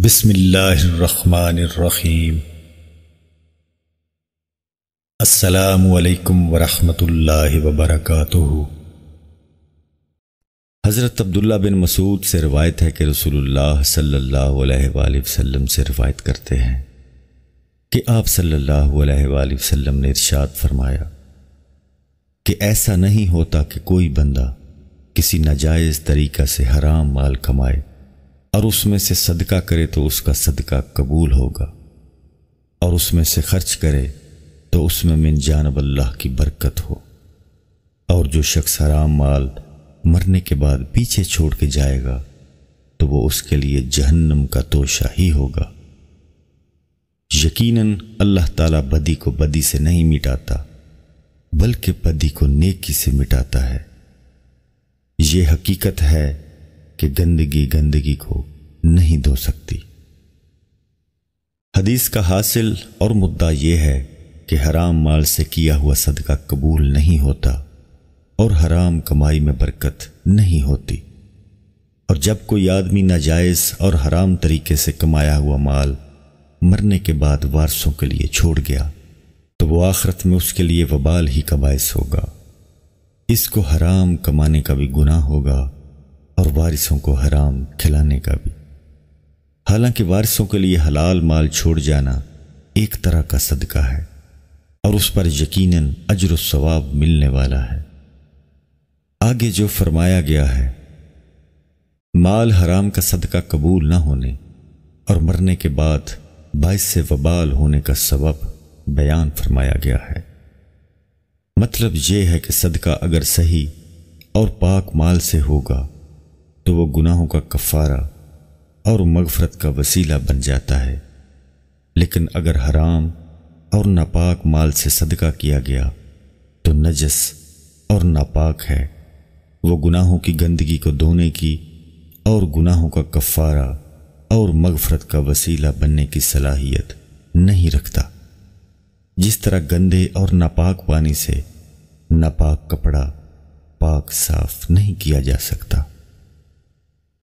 بسم اللہ الرحمن الرحیم۔ السلام علیکم ورحمۃ اللہ وبرکاتہ۔ حضرت عبداللہ بن مسعود سے روایت ہے کہ رسول اللہ صلی اللہ علیہ وآلہ وسلم سے روایت کرتے ہیں کہ آپ صلی اللہ علیہ وآلہ وسلم نے ارشاد فرمایا کہ ایسا نہیں ہوتا کہ کوئی بندہ کسی ناجائز طریقہ سے حرام مال کمائے اور اس میں سے صدقہ کرے تو اس کا صدقہ قبول ہوگا، اور اس میں سے خرچ کرے تو اس میں من جانب اللہ کی برکت ہو، اور جو شخص حرام مال مرنے کے بعد پیچھے چھوڑ کے جائے گا تو وہ اس کے لیے جہنم کا توشہ ہی ہوگا۔ یقیناً اللہ تعالیٰ بدی کو بدی سے نہیں مٹاتا بلکہ بدی کو نیکی سے مٹاتا ہے۔ یہ حقیقت ہے کہ گندگی گندگی کو نہیں دھو سکتی۔ حدیث کا حاصل اور مدعا یہ ہے کہ حرام مال سے کیا ہوا صدقہ قبول نہیں ہوتا اور حرام کمائی میں برکت نہیں ہوتی، اور جب کوئی آدمی ناجائز اور حرام طریقے سے کمایا ہوا مال مرنے کے بعد وارثوں کے لیے چھوڑ گیا تو وہ آخرت میں اس کے لیے وبال ہی کا باعث ہوگا۔ اس کو حرام کمانے کا بھی گناہ ہوگا اور وارثوں کو حرام کھلانے کا بھی، حالانکہ وارثوں کے لیے حلال مال چھوڑ جانا ایک طرح کا صدقہ ہے اور اس پر یقیناً اجر و ثواب ملنے والا ہے۔ آگے جو فرمایا گیا ہے، مال حرام کا صدقہ قبول نہ ہونے اور مرنے کے بعد باعث سے وبال ہونے کا سبب بیان فرمایا گیا ہے۔ مطلب یہ ہے کہ صدقہ اگر صحیح اور پاک مال سے ہوگا تو وہ گناہوں کا کفارہ اور مغفرت کا وسیلہ بن جاتا ہے، لیکن اگر حرام اور ناپاک مال سے صدقہ کیا گیا تو نجس اور ناپاک ہے، وہ گناہوں کی گندگی کو دھونے کی اور گناہوں کا کفارہ اور مغفرت کا وسیلہ بننے کی صلاحیت نہیں رکھتا، جس طرح گندے اور ناپاک پانی سے ناپاک کپڑا پاک صاف نہیں کیا جا سکتا۔